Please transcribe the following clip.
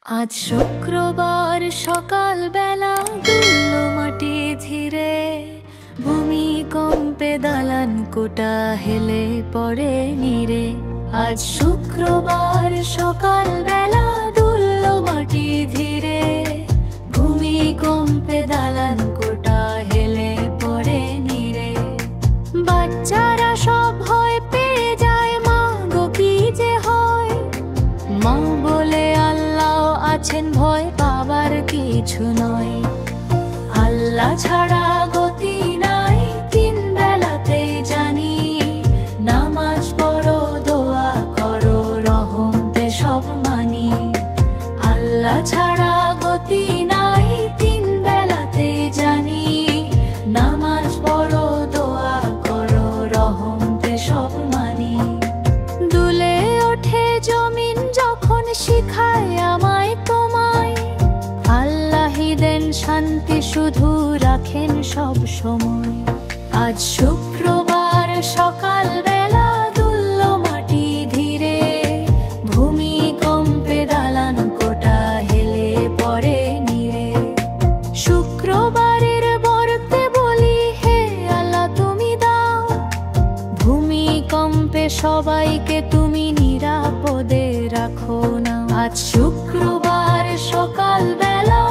আজ শুক্রবার সকাল বেলা দুললো মাটি ধীরে, ভূমিকম্পে দালান কোটা হেলে পড়ে নিরে। আজ শুক্রবার সকাল বেলা দুললো মাটি ধীরে, ভূমিকম্পে দালান কোটা হেলে পড়ে নিরে। বাচ্চারা সব ভয় পেয়ে যায়, মা গো কি যে হয়। মা বলে আল্লাহ আছেন, ভয় পাবার কিছু নয়। আল্লাহ ছাড়া গতি নাই, তিন বেলাতে জানি। নামাজ পড়ো, দোয়া করো, রহমতে সব মানি। আল্লাহ ছাড়া গতি নাই, তিন বেলাতে জানি। নামাজ পড়ো, দোয়া করো, রহমতে সব মানি। দুলে ওঠে জমিন যখন শিখায় আমায় তোমায়। আল্লাহি দেন শান্তি, শুধু রাখেন সব সময়। আজ শুক্রবার সকাল বেলা দুললো মাটি ধীরে, ভূমিকম্পে দালান কোটা হেলে পড়ে নিরে। শুক্রবারের বরতে বলি, হে আল্লাহ তুমি দাও। ভূমিকম্পে সবাইকে তুমি নিরাপদে রাখো না। আজ শুক্রবার সকাল বেলা